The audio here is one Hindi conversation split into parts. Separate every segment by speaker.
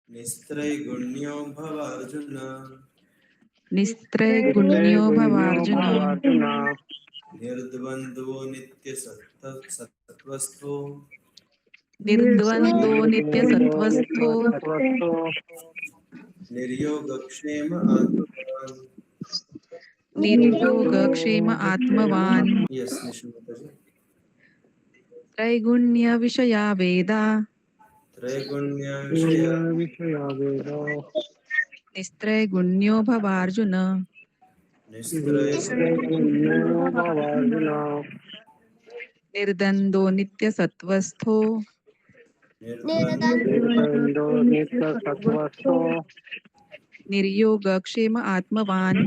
Speaker 1: निस्त्रैगुण्यो भव अर्जुन।
Speaker 2: निस्त्रैगुण्यो भवार्जुन।
Speaker 1: निर्द्वन्द्वो नित्यसत्त्वस्थो।
Speaker 2: निर्द्वन्द्वो नित्यसत्त्वस्थो।
Speaker 1: निर्योगक्षेम आत्मवान्।
Speaker 2: निर्योगक्षेम आत्मवान्।
Speaker 1: यस निशुम्भा जी।
Speaker 2: त्रैगुण्य विषया वेदा।
Speaker 1: त्रैगुण्य विषया
Speaker 2: निस्त्रैगुण्यो भवार्जुन। निर्द्वन्द्वो नित्यसत्त्वस्थो। निर्योगक्षेम आत्मवान्।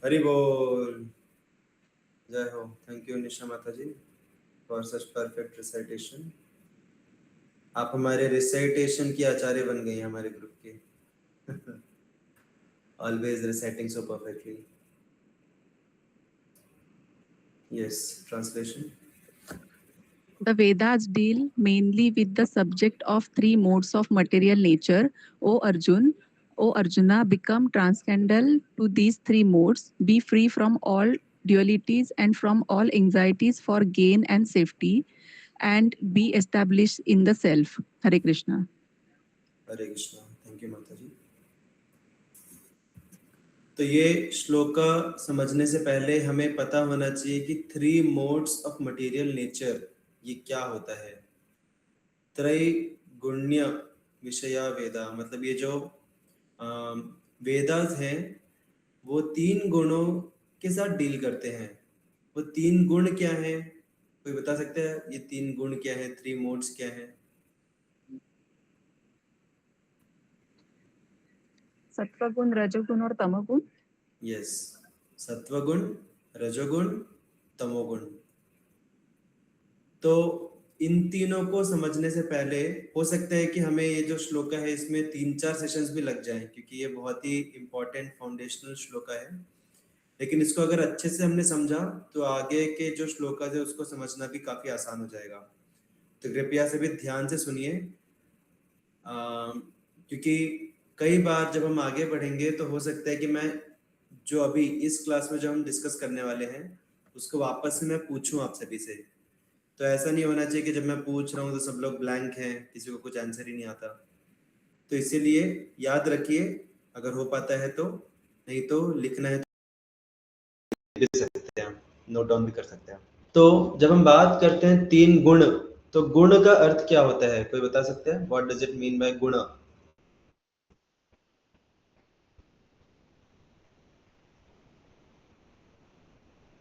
Speaker 1: हरि बोल। जय हो। थैंक यू निशा माता जी फॉर सच परफेक्ट रिसाइटेशन। आप हमारे रिसाइटेशन की आचार्य बन गई हैं हमारे ग्रुप के। Always reciting so perfectly. Yes translation.
Speaker 2: The Vedas deal mainly with the subject of three modes of material nature. O Arjuna, become transcendental to these three modes. Be free from all dualities and from all anxieties for gain and safety, and be established in the self. Hare Krishna.
Speaker 1: Hare Krishna. Thank you माता जी। तो ये श्लोक समझने से पहले हमें पता होना चाहिए कि three modes of material nature ये क्या होता है। त्रैगुण्य विषया वेदा मतलब ये जो वेदास हैं वो तीन गुणों के साथ डील करते हैं। वो तीन गुण क्या हैं? कोई बता सकता है ये तीन गुण क्या हैं? थ्री मोड्स क्या हैं?
Speaker 2: सत्वगुण, रजोगुण और तमोगुण।
Speaker 1: यस, सत्वगुण, रजोगुण, तमोगुण। तो इन तीनों को समझने से पहले हो सकता है कि हमें ये जो श्लोका है इसमें 3-4 सेशंस भी लग जाएं क्योंकि ये बहुत ही इम्पोर्टेंट फाउंडेशनल श्लोका है। लेकिन इसको अगर अच्छे से हमने समझा तो आगे के जो श्लोका है उसको समझना भी काफी आसान हो जाएगा। तो कृपया से भी ध्यान से सुनिए क्योंकि कई बार जब हम आगे बढ़ेंगे तो हो सकता है कि मैं जो अभी इस क्लास में जो हम डिस्कस करने वाले हैं उसको वापस से मैं पूछूं आप सभी से। तो ऐसा नहीं होना चाहिए कि जब मैं पूछ रहा हूँ तो सब लोग ब्लैंक हैं, किसी को कुछ आंसर ही नहीं आता। तो इसीलिए याद रखिए अगर हो पाता है तो, नहीं तो लिखना है भी सकते हैं, नोट डाउन भी कर सकते हैं। तो जब हम बात करते हैं तीन गुण, तो गुण का अर्थ क्या होता है? कोई बता सकते हैं? What does it mean by गुण?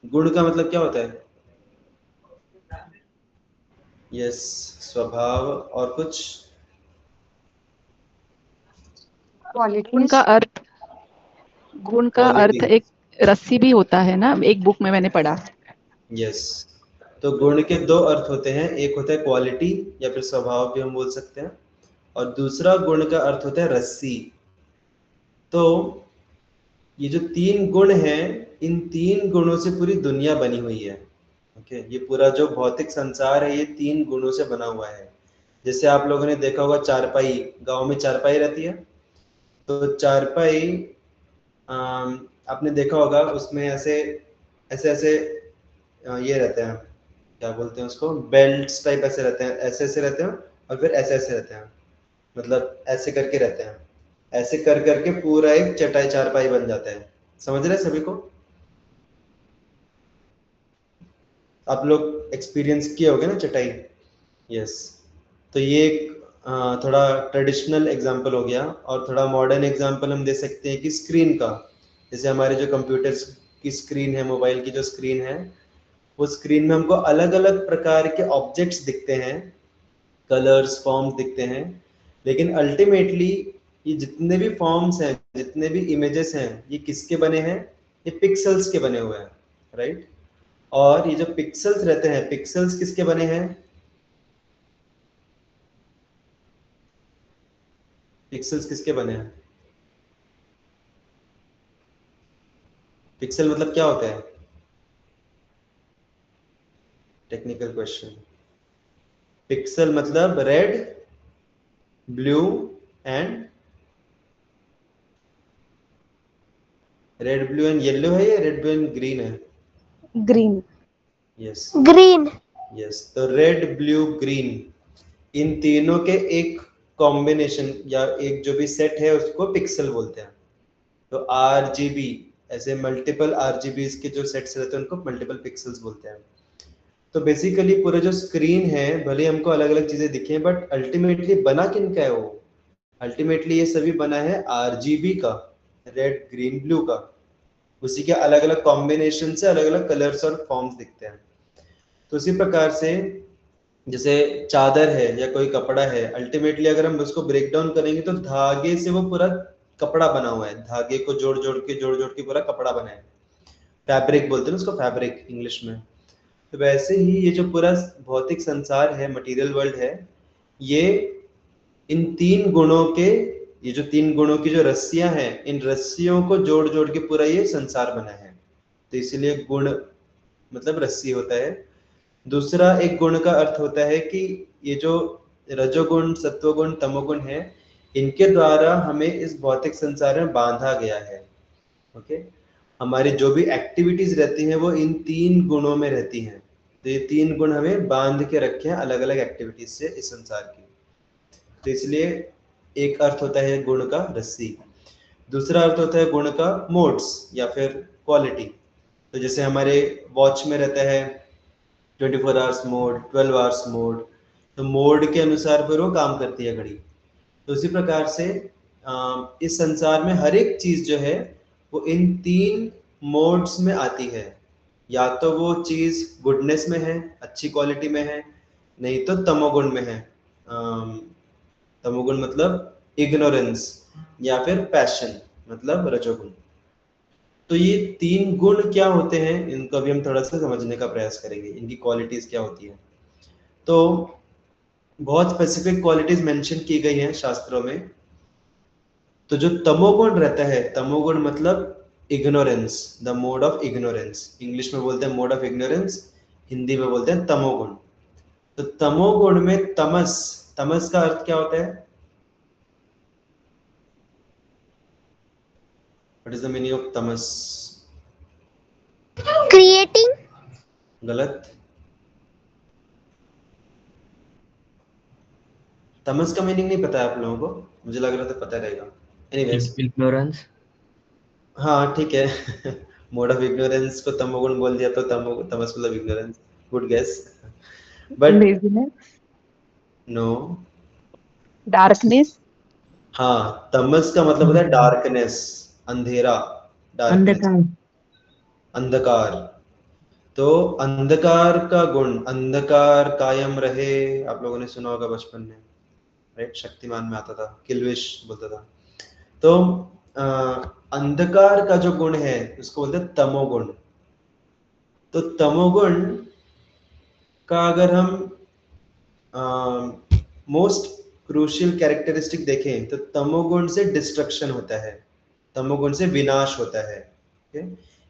Speaker 1: गुण का मतलब क्या होता है? यस, स्वभाव। और कुछ?
Speaker 2: गुण का अर्थ एक रस्सी भी होता है ना, एक बुक में मैंने पढ़ा।
Speaker 1: यस, तो गुण के दो अर्थ होते हैं, एक होता है क्वालिटी या फिर स्वभाव भी हम बोल सकते हैं, और दूसरा गुण का अर्थ होता है रस्सी। तो ये जो तीन गुण हैं, इन तीन गुणों से पूरी दुनिया बनी हुई है। ओके, ये पूरा जो भौतिक संसार है ये तीन गुणों से बना हुआ है। जैसे आप लोगों ने देखा होगा चारपाई, गांव में चारपाई रहती है, तो चारपाई आपने देखा होगा उसमें ऐसे ऐसे ऐसे ये रहते हैं, क्या बोलते हैं उसको, बेल्ट टाइप ऐसे रहते हैं, ऐसे ऐसे रहते हैं और फिर ऐसे ऐसे रहते हैं, मतलब ऐसे करके रहते हैं। ऐसे कर करके पूरा एक चटाई चारपाई बन जाता है। समझ रहे हैं सभी को? आप लोग एक्सपीरियंस किए होगे ना चटाई। यस, तो ये एक थोड़ा ट्रेडिशनल एग्जांपल हो गया, और थोड़ा मॉडर्न एग्जांपल हम दे सकते हैं कि स्क्रीन का। जैसे हमारे जो कंप्यूटर्स की स्क्रीन है, मोबाइल की जो स्क्रीन है, वो स्क्रीन में हमको अलग अलग प्रकार के ऑब्जेक्ट्स दिखते हैं, कलर्स, फॉर्म्स दिखते हैं, लेकिन अल्टीमेटली ये जितने भी फॉर्म्स हैं, जितने भी इमेजेस हैं, ये किसके बने हैं? ये पिक्सल्स के बने हुए हैं, राइट? और ये जो पिक्सल्स रहते हैं, पिक्सल्स किसके बने हैं? पिक्सल्स किसके बने हैं? पिक्सल मतलब क्या होता है? Technical question. पिक्सल मतलब रेड, ब्लू एंड येलो है या रेड ब्लू एंड ग्रीन है?
Speaker 3: ग्रीन।
Speaker 1: Yes
Speaker 4: green.
Speaker 1: यस, तो रेड ब्लू ग्रीन इन तीनों के एक कॉम्बिनेशन या एक जो भी सेट है उसको पिक्सल बोलते हैं। तो आरजीबी, ऐसे मल्टीपल आरजीबीज के जो सेट्स रहते हैं उनको मल्टीपल पिक्सल्स बोलते हैं। तो बेसिकली पूरा जो स्क्रीन है, भले हमको अलग अलग चीजें दिखे, बट अल्टीमेटली बना किन का है वो? अल्टीमेटली ये सभी बना है आरजीबी का, रेड ग्रीन ब्लू का। उसी के अलग अलग कॉम्बिनेशन से अलग अलग कलर्स और फॉर्म्स दिखते हैं। तो उसी प्रकार से जैसे चादर है या कोई कपड़ा है, अल्टीमेटली अगर हम उसको ब्रेक डाउन करेंगे तो धागे से वो पूरा कपड़ा बना हुआ है, धागे को जोड़ जोड़ के पूरा कपड़ा बना है। फैब्रिक बोलते हैं उसको, फैब्रिक इंग्लिश में। तो वैसे ही ये जो पूरा भौतिक संसार है, मटेरियल वर्ल्ड है, ये इन तीन गुणों के, ये जो तीन गुणों की जो रस्सियां हैं, इन रस्सियों को जोड़ जोड़ के पूरा ये संसार बना है। तो इसीलिए गुण मतलब रस्सी होता है। दूसरा एक गुण का अर्थ होता है कि ये जो रजोगुण, सत्वगुण, तमोगुण है, इनके द्वारा हमें इस भौतिक संसार में बांधा गया है। ओके, हमारी जो भी एक्टिविटीज रहती हैं वो इन तीन गुणों में रहती हैं। तो ये तीन गुण हमें बांध के रखे हैं अलग अलग एक्टिविटीज से इस संसार की। तो इसलिए एक अर्थ होता है गुण का रस्सी, दूसरा अर्थ होता है गुण का मोड्स या फिर क्वालिटी। तो जैसे हमारे वॉच में रहता है 24 आवर्स मोड, 12 आवर्स मोड, तो मोड के अनुसार फिर वो काम करती है घड़ी। तो उसी प्रकार से इस संसार में हर एक चीज जो है वो इन तीन मोड्स में आती है। या तो वो चीज गुडनेस में है, अच्छी क्वालिटी में है, नहीं तो तमोगुण में है। तमोगुण मतलब इग्नोरेंस, या फिर पैशन मतलब रजोगुण। तो ये तीन गुण क्या होते हैं, इनको अभी हम थोड़ा सा समझने का प्रयास करेंगे, इनकी क्वालिटीज क्या होती है। तो बहुत स्पेसिफिक क्वालिटीज मेंशन की गई हैं शास्त्रों में। तो जो तमोगुण रहता है, तमोगुण मतलब ignorance, the mode of ignorance, English में बोलते हैं मोड ऑफ इग्नोरेंस, हिंदी में बोलते हैं तमोगुण। तो तमोगुण में तमस, तमस का अर्थ क्या होता है? What is the meaning of Tamas?
Speaker 4: Creating.
Speaker 1: गलत। तमस का मीनिंग नहीं पता है आप लोगों को? मुझे लग रहा था पता रहेगा। Anyways,
Speaker 5: ignorance.
Speaker 1: हाँ ठीक है। मोड ऑफ इग्नोरेंस को तमोगुण बोल दिया तो तमस मतलब ignorance. Good guess, but
Speaker 3: laziness.
Speaker 1: No.
Speaker 3: Darkness.
Speaker 1: हाँ, तमस का मतलब होता है डार्कनेस, अंधेरा, डार्कनेस,
Speaker 5: अंधकार।
Speaker 1: अंधकार। तो अंधकार का गुण, अंधकार कायम रहे, आप लोगों ने सुना होगा बचपन में, राइट? शक्तिमान में आता था, किलविश बोलता था। तो अंधकार का जो गुण है उसको बोलते हैं तमोगुण। तो तमोगुण का अगर हम मोस्ट क्रूशियल कैरेक्टरिस्टिक देखें तो तमोगुण से डिस्ट्रक्शन होता है, तमोगुण से विनाश होता है। okay?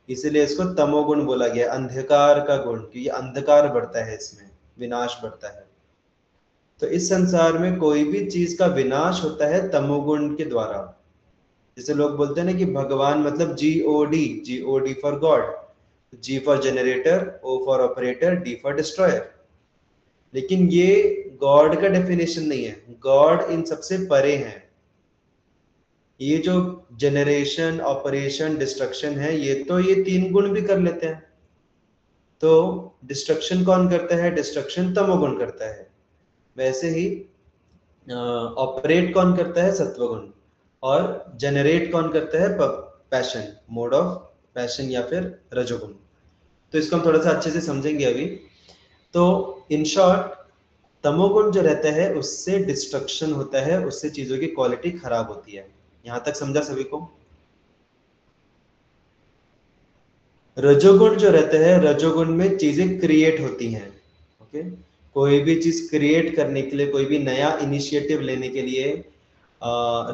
Speaker 1: इसीलिए इसको तमोगुण बोला गया, अंधकार का गुण, क्योंकि अंधकार बढ़ता है इसमें, विनाश बढ़ता है। तो इस संसार में कोई भी चीज का विनाश होता है तमोगुण के द्वारा। जैसे लोग बोलते हैं ना कि भगवान मतलब G O D, G O D for God, G for generator, O for operator, D for destroyer. लेकिन ये गॉड का डेफिनेशन नहीं है, गॉड इन सबसे परे है। ये जो जनरेशन, ऑपरेशन, डिस्ट्रक्शन है, ये तो ये तीन गुण भी कर लेते हैं। तो डिस्ट्रक्शन कौन करता है? डिस्ट्रक्शन तमोगुण करता है। वैसे ही ऑपरेट कौन करता है? सत्वगुण। और जनरेट कौन करता है? पैशन, मोड ऑफ पैशन या फिर रजोगुण। तो इसको हम थोड़ा सा अच्छे से समझेंगे अभी। तो इन शॉर्ट, तमोगुण जो रहता है उससे डिस्ट्रक्शन होता है, उससे चीजों की क्वालिटी खराब होती है। यहां तक समझा सभी को? रजोगुण जो रहता है, रजोगुण में चीजें क्रिएट होती हैं। ओके, कोई भी चीज क्रिएट करने के लिए, कोई भी नया इनिशिएटिव लेने के लिए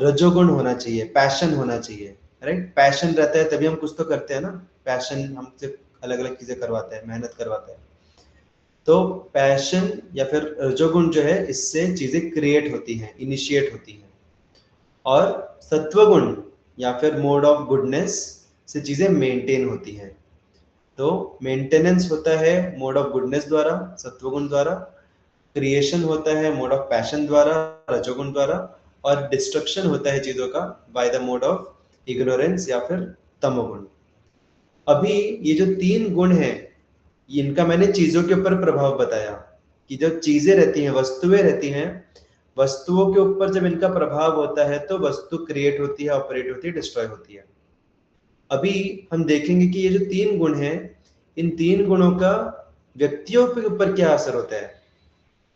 Speaker 1: रजोगुण होना चाहिए, पैशन होना चाहिए, राइट? पैशन रहता है तभी हम कुछ तो करते हैं ना, पैशन हमसे अलग अलग चीजें करवाता है, मेहनत करवाता है। तो पैशन या फिर रजोगुण जो है, इससे चीजें क्रिएट होती हैं, इनिशिएट होती हैं। और सत्वगुण या फिर मोड ऑफ गुडनेस से चीजें मेंटेन होती हैं। तो मेंटेनेंस होता है मोड ऑफ गुडनेस द्वारा, सत्वगुण द्वारा। क्रिएशन होता है मोड ऑफ पैशन द्वारा, रजोगुण द्वारा। और डिस्ट्रक्शन होता है चीजों का by the mode of ignorance या फिर तमोगुण। अभी ये जो 3 गुण हैं, इनका मैंने चीजों के ऊपर प्रभाव बताया कि जब चीजें रहती हैं, वस्तुएं रहती हैं, वस्तुओं के ऊपर जब इनका प्रभाव होता है तो वस्तु क्रिएट होती है, ऑपरेट होती है, डिस्ट्रॉय होती है। अभी हम देखेंगे कि ये जो 3 गुण हैं, इन 3 गुणों का व्यक्तियों के ऊपर क्या असर होता है।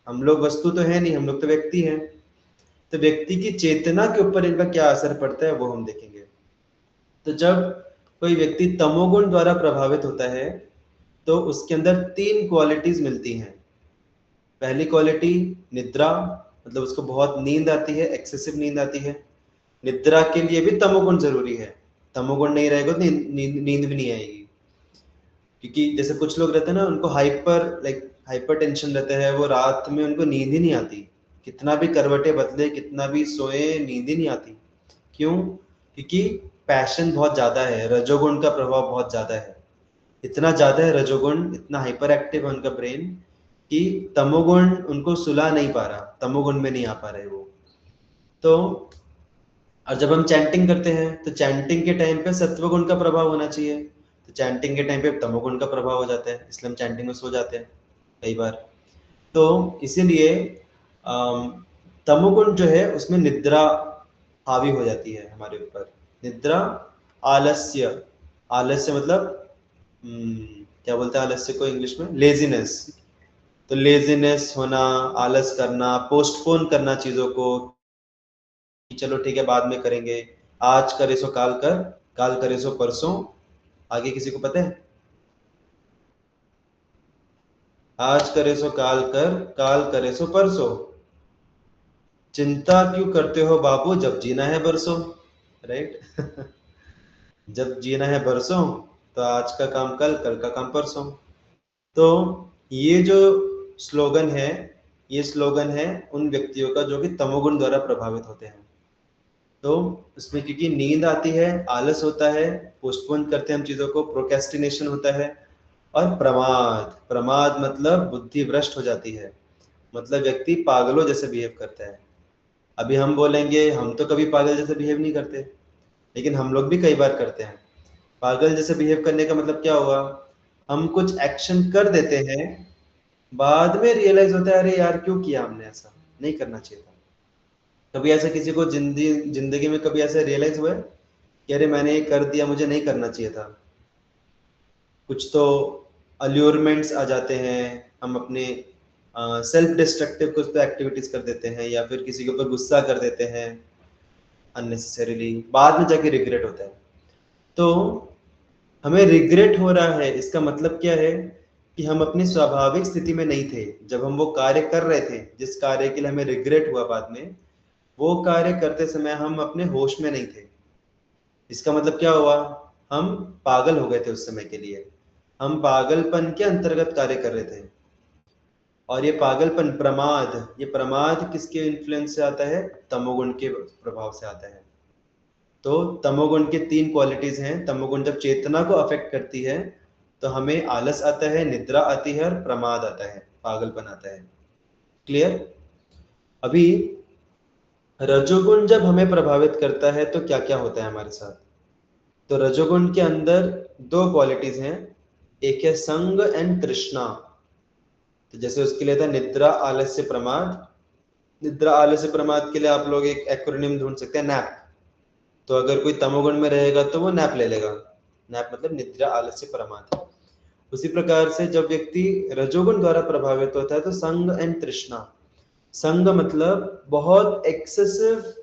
Speaker 1: हम लोग वस्तु तो है नहीं, हम लोग तो व्यक्ति हैं। तो व्यक्ति की चेतना के ऊपर इनका क्या असर पड़ता है वो हम देखेंगे। तो जब कोई व्यक्ति तमोगुण द्वारा प्रभावित होता है तो उसके अंदर 3 क्वालिटीज मिलती हैं। पहली क्वालिटी निद्रा, मतलब उसको बहुत नींद आती है, एक्सेसिव नींद आती है। निद्रा के लिए भी तमोगुण जरूरी है, तमोगुण नहीं रहेगा तो नींद भी नहीं आएगी। क्योंकि जैसे कुछ लोग रहते हैं ना, उनको हाइपर टेंशन रहता है, वो रात में उनको नींद ही नहीं आती, कितना भी करवटें बदले, कितना भी सोए, नींद ही नहीं आती। क्यों? क्योंकि पैशन बहुत ज्यादा है, रजोगुण का प्रभाव बहुत ज्यादा है। इतना ज्यादा है रजोगुण, इतना हाइपर एक्टिव है उनका ब्रेन कि तमोगुण उनको सुला नहीं पा रहा, तमोगुण में नहीं आ पा रहे वो। तो और जब हम चैंटिंग करते हैं तो चैंटिंग के टाइम पे सत्वगुण का प्रभाव होना चाहिए, तो चैंटिंग के टाइम पे तमोगुण का प्रभाव हो जाता है, इसलिए हम चैंटिंग में सो जाते हैं कई बार। तो इसीलिए तमोगुण जो है उसमें निद्रा हावी हो जाती है हमारे ऊपर। निद्रा, आलस्य, आलस्य मतलब क्या बोलते हैं आलस्य को इंग्लिश में? लेजीनेस। तो लेजीनेस होना, आलस करना, पोस्टपोन करना चीजों को, चलो ठीक है बाद में करेंगे, आज करे सो काल कर, काल करे सो परसों। आगे किसी को पता है? आज करे सो काल कर, काल करे सो परसों। चिंता क्यों करते हो बाबू, जब जीना है बरसों, राइट? जब जीना है बरसों तो आज का काम कल, कल का काम परसों। तो ये जो स्लोगन है, ये स्लोगन है उन व्यक्तियों का जो कि तमोगुण द्वारा प्रभावित होते हैं। तो उसमें क्योंकि नींद आती है, आलस होता है, पोस्टपोन करते हैं हम चीजों को, प्रोक्रेस्टिनेशन होता है। और प्रमाद, प्रमाद मतलब बुद्धि भ्रष्ट हो जाती है, मतलब व्यक्ति पागलों जैसे बिहेव करता है। अभी हम बोलेंगे हम तो कभी पागल जैसे बिहेव नहीं करते, लेकिन हम लोग भी कई बार करते हैं। पागल जैसे बिहेव करने का मतलब क्या हुआ? हम कुछ एक्शन कर देते हैं, बाद में रियलाइज होता है अरे यार क्यों किया हमने, ऐसा नहीं करना चाहिए था। कभी ऐसा किसी को जिंदगी में कभी ऐसा रियलाइज हुआ है कि अरे मैंने ये कर दिया, मुझे नहीं करना चाहिए था? कुछ तो अल्यूरमेंट्स आ जाते हैं, हम अपने सेल्फ डिस्ट्रक्टिव कुछ तो एक्टिविटीज कर देते हैं, या फिर किसी के ऊपर गुस्सा कर देते हैं अननेसेसरीली, बाद में जाके रिग्रेट होता है। तो हमें रिग्रेट हो रहा है, इसका मतलब क्या है कि हम अपनी स्वाभाविक स्थिति में नहीं थे जब हम वो कार्य कर रहे थे। जिस कार्य के लिए हमें रिग्रेट हुआ बाद में, वो कार्य करते समय हम अपने होश में नहीं थे। इसका मतलब क्या हुआ? हम पागल हो गए थे उस समय के लिए, हम पागलपन के अंतर्गत कार्य कर रहे थे। और ये पागलपन, प्रमाद, ये प्रमाद किसके इन्फ्लुएंस से आता है? तमोगुण के प्रभाव से आता है। तो तमोगुण के 3 क्वालिटीज हैं। तमोगुण जब चेतना को अफेक्ट करती है तो हमें आलस आता है, निद्रा आती है और प्रमाद आता है, पागलपन आता है। क्लियर? अभी रजोगुण जब हमें प्रभावित करता है तो क्या क्या होता है हमारे साथ? तो रजोगुण के अंदर 2 क्वालिटीज हैं, एक है संग एंड तृष्णा। तो जैसे उसके लिए था निद्रा, आलस्य, प्रमाद। निद्रा, आलस्य, प्रमाद के लिए आप लोग एक एक्रोनिम ढूंढ सकते हैं, नैप। तो अगर कोई तमोगुण में रहेगा तो वो नैप ले लेगा। नैप मतलब निद्रा, आलस्य, प्रमाद। उसी प्रकार से जब व्यक्ति रजोगुण द्वारा प्रभावित होता है तो संग एंड तृष्णा। संग मतलब बहुत एक्सेसिव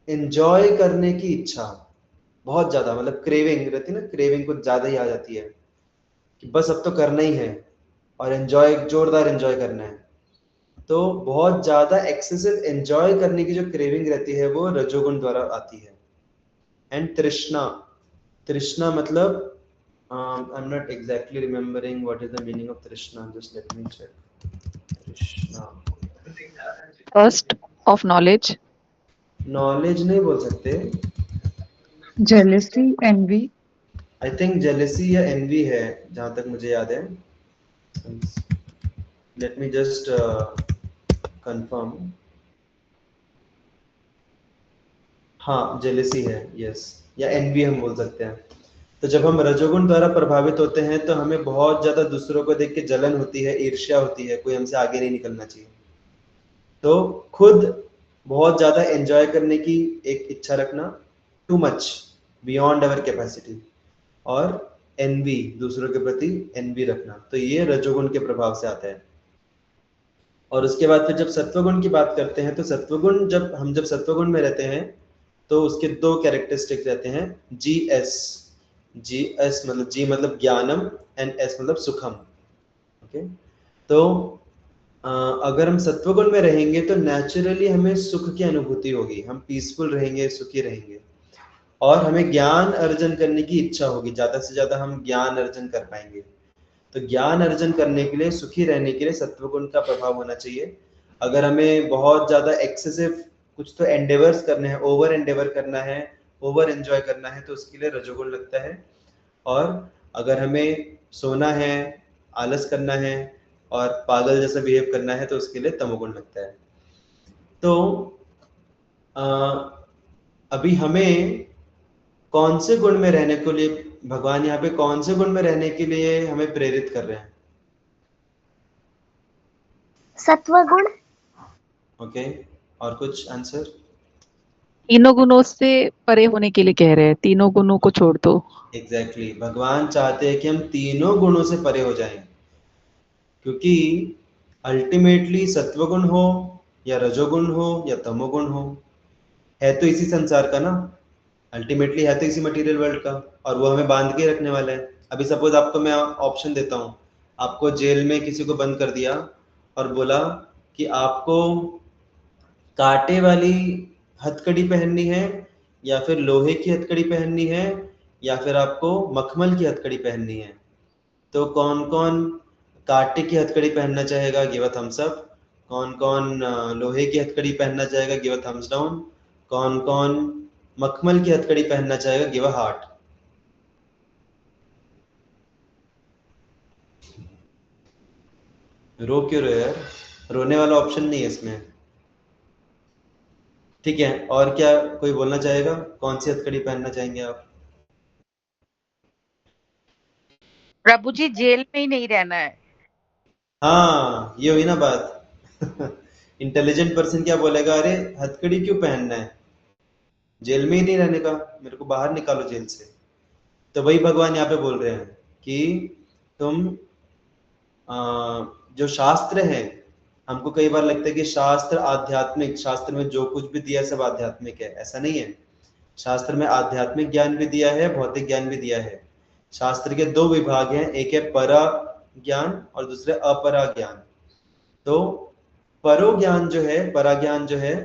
Speaker 1: एंजॉय करने की इच्छा, बहुत ज्यादा, मतलब क्रेविंग रहती है ना, क्रेविंग कुछ ज्यादा ही आ जाती है कि बस अब तो करना ही है, और एंजॉय, जोरदार एंजॉय करना है। तो बहुत ज्यादा एक्सेसिव एंजॉय करने की जो क्रेविंग रहती है वो रजोगुण द्वारा आती है। एंड तृष्णा, तृष्णा मतलब I'm not exactly remembering what is the meaning of Trishna. Just let me check.
Speaker 2: Thirst of knowledge.
Speaker 1: Knowledge नहीं बोल सकते,
Speaker 3: Jealousy, envy.
Speaker 1: I think jealousy या एनवी है जहां तक मुझे याद है। Let me just confirm. हाँ जेलेसी है, यस, या एनवी हम बोल सकते हैं। तो जब हम रजोगुण द्वारा प्रभावित होते हैं तो हमें बहुत ज्यादा दूसरों को देख के जलन होती है, ईर्ष्या होती है, कोई हमसे आगे नहीं निकलना चाहिए। तो खुद बहुत ज्यादा एंजॉय करने की एक इच्छा रखना, too much beyond our capacity, और एनवी, दूसरों के प्रति एनवी रखना, तो ये रजोगुण के प्रभाव से आता है। और उसके बाद फिर जब सत्वगुण की बात करते हैं तो सत्वगुण, जब सत्वगुण में रहते हैं तो उसके दो कैरेक्टरिस्टिक्स रहते हैं, जी एस। जी एस मतलब जी मतलब ज्ञानम, एंड एस मतलब सुखम। ओके, तो अगर हम सत्वगुण में रहेंगे तो नेचुरली हमें सुख की अनुभूति होगी, हम पीसफुल रहेंगे, सुखी रहेंगे, और हमें ज्ञान अर्जन करने की इच्छा होगी, ज्यादा से ज्यादा हम ज्ञान अर्जन कर पाएंगे। तो ज्ञान अर्जन करने के लिए, सुखी रहने के लिए सत्वगुण का प्रभाव होना चाहिए। अगर हमें बहुत ज्यादा एक्सेसिव कुछ तो एंडेवर्स करने हैं, ओवर एंडेवर करना है, ओवर एंजॉय करना है, तो उसके लिए रजोगुण लगता है। और अगर हमें सोना है, आलस करना है और पागल जैसा बिहेव करना है तो उसके लिए तमोगुण लगता है। तो अभी हमें कौन से गुण में रहने के लिए, भगवान यहाँ पे कौन से गुण में रहने के लिए हमें प्रेरित कर रहे हैं?
Speaker 4: सत्वगुण।
Speaker 1: ओके, और कुछ आंसर?
Speaker 2: तीनों गुणों से परे होने के लिए कह रहे हैं, तीनों गुणों को छोड़ दो।
Speaker 1: एग्जैक्टली, भगवान चाहते हैं कि हम तीनों गुणों से परे हो जाएं, क्योंकि अल्टीमेटली सत्वगुण हो या रजोगुण हो या तमोगुण हो, है तो इसी संसार का ना, अल्टीमेटली है तो इसी मटेरियल वर्ल्ड का, और वो हमें बांध के रखने वाला है। अभी सपोज आपको मैं ऑप्शन देता हूँ, आपको जेल में किसी को बंद कर दिया और बोला कि आपको कांटे वाली हथकड़ी पहननी है, या फिर लोहे की हथकड़ी पहननी है, या फिर आपको मखमल की हथकड़ी पहननी है, तो कौन कौन कांटे की हथकड़ी पहनना चाहेगा? Give a thumbs up. कौन कौन लोहे की हथकड़ी पहनना चाहेगा? Give a thumbs down. कौन कौन मखमल की हथकड़ी पहनना चाहेगा? Give a heart. रो क्यों रहे यार? रोने वाला ऑप्शन नहीं है इसमें। ठीक है, और क्या कोई बोलना चाहेगा? कौन सी हथकड़ी पहनना चाहेंगे आप?
Speaker 3: प्रभु जी जेल में ही नहीं रहना है।
Speaker 1: हाँ, ये हुई ना बात। इंटेलिजेंट पर्सन क्या बोलेगा? अरे हथकड़ी क्यों पहनना है, जेल में ही नहीं रहने का, मेरे को बाहर निकालो जेल से। तो वही भगवान यहाँ पे बोल रहे हैं कि तुम जो शास्त्र है, हमको कई बार लगता है कि शास्त्र आध्यात्मिक, शास्त्र में जो कुछ भी दिया है सब आध्यात्मिक है, ऐसा नहीं है। शास्त्र में आध्यात्मिक ज्ञान भी दिया है, भौतिक ज्ञान भी दिया है। शास्त्र के दो विभाग हैं, एक है परा ज्ञान और दूसरे अपरा ज्ञान। तो परो ज्ञान जो है, परा ज्ञान जो है,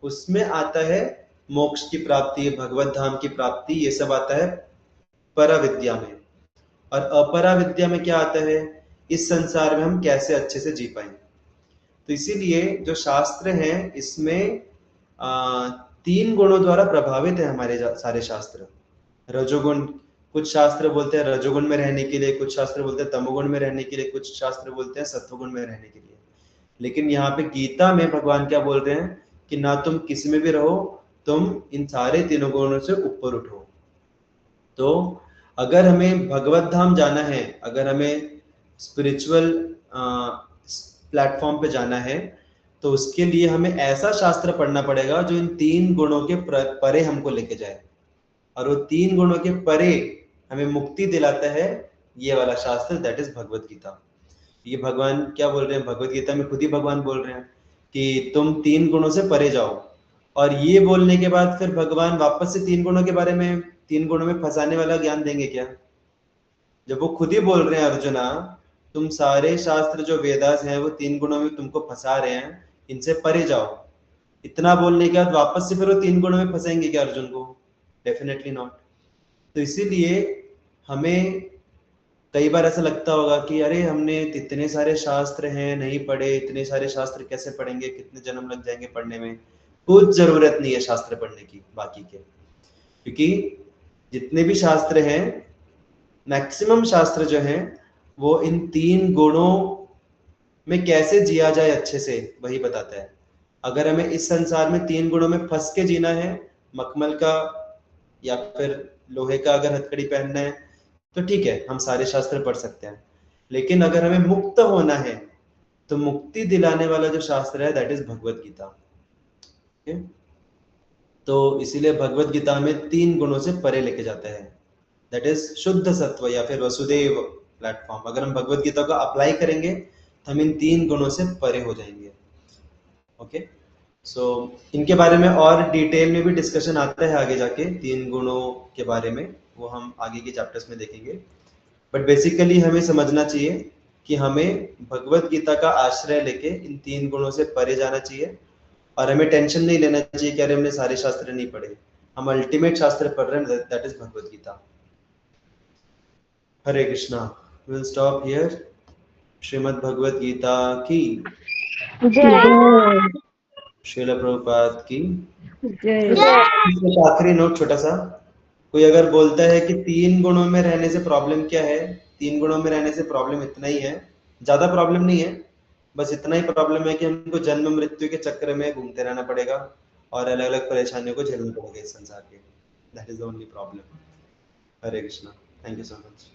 Speaker 1: उसमें आता है मोक्ष की प्राप्ति, भगवत धाम की प्राप्ति, ये सब आता है परा विद्या में। और अपरा विद्या में क्या आता है? इस संसार में हम कैसे अच्छे से जी पाए। तो इसीलिए जो शास्त्र हैं इसमें तीन गुणों द्वारा प्रभावित है हमारे सारे शास्त्र। रजोगुण, कुछ शास्त्र बोलते हैं रजोगुण में रहने के लिए, कुछ शास्त्र बोलते हैं तमोगुण में रहने के लिए, कुछ शास्त्र बोलते हैं सत्वगुण में रहने के लिए। लेकिन यहाँ पे गीता में भगवान क्या बोल रहे हैं कि ना तुम किसी में भी रहो, तुम इन सारे तीनों गुणों से ऊपर उठो। तो अगर हमें भगवत धाम जाना है, अगर हमें स्पिरिचुअल प्लेटफॉर्म पे जाना है, तो उसके लिए हमें ऐसा शास्त्र पढ़ना पड़ेगा जो इन तीन गुणों के परे हमको लेके जाए, और वो तीन गुणों के परे हमें मुक्ति दिलाता है ये वाला शास्त्र, दैट इज भगवत गीता। ये भगवान क्या बोल रहे हैं भगवत गीता में, खुद ही भगवान बोल रहे हैं कि तुम तीन गुणों से परे जाओ। और ये बोलने के बाद फिर भगवान वापस से तीन गुणों के बारे में, तीन गुणों में फंसाने वाला ज्ञान देंगे क्या? जब वो खुद ही बोल रहे हैं अर्जुना, तुम सारे शास्त्र जो वेदास हैं वो तीन गुणों में तुमको फंसा रहे हैं, इनसे परे जाओ। इतना बोलने के बाद वापस से फिर वो तीन गुणों में फंसाएंगे क्या अर्जुन को? Definitely not. तो इसीलिए हमें कई बार ऐसा लगता होगा कि अरे हमने इतने सारे शास्त्र हैं नहीं पढ़े, इतने सारे शास्त्र कैसे पढ़ेंगे, कितने जन्म लग जाएंगे पढ़ने में। कुछ जरूरत नहीं है शास्त्र पढ़ने की बाकी के, क्योंकि जितने भी शास्त्र हैं, मैक्सिमम शास्त्र जो हैं वो इन 3 गुणों में कैसे जिया जाए अच्छे से वही बताता है। अगर हमें इस संसार में 3 गुणों में फंस के जीना है, मखमल का या फिर लोहे का अगर हथकड़ी पहनना है तो ठीक है, हम सारे शास्त्र पढ़ सकते हैं। लेकिन अगर हमें मुक्त होना है तो मुक्ति दिलाने वाला जो शास्त्र है दैट इज भगवत गीता। तो इसीलिए भगवत गीता में 3 गुणों से परे लेके जाता है, दैट इज शुद्ध सत्व या फिर वसुदेव प्लेटफॉर्म। अगर हम भगवत गीता को अप्लाई करेंगे तो हम इन 3 गुणों से परे हो जाएंगे। ओके, सो इनके बारे में और डिटेल में भी डिस्कशन आता है आगे जाके, 3 गुणों के बारे में, वो हम आगे के चैप्टर्स में देखेंगे। बट बेसिकली हमें समझना चाहिए कि हमें भगवत गीता का आश्रय लेके इन 3 गुणों से परे जाना चाहिए, और हमें टेंशन नहीं लेना चाहिए कि अरे हमने सारे शास्त्र नहीं पढ़े। हम अल्टीमेट शास्त्र पढ़ रहे हैं, that is Bhagavad Gita. Hare Krishna. Will stop here. Shrimad Bhagavad Gita की
Speaker 4: जय।
Speaker 1: श्रील प्रभुपाद की
Speaker 4: जय।
Speaker 1: आखिरी नोट छोटा सा, कोई अगर बोलता है कि 3 गुणों में रहने से प्रॉब्लम क्या है, 3 गुणों में रहने से प्रॉब्लम इतना ही है, ज्यादा प्रॉब्लम नहीं है, बस इतना ही प्रॉब्लम है कि हमको जन्म मृत्यु के चक्र में घूमते रहना पड़ेगा और अलग अलग परेशानियों को झेलना पड़ेगा इस संसार के। That is the only problem. Hare Krishna. Thank you so much.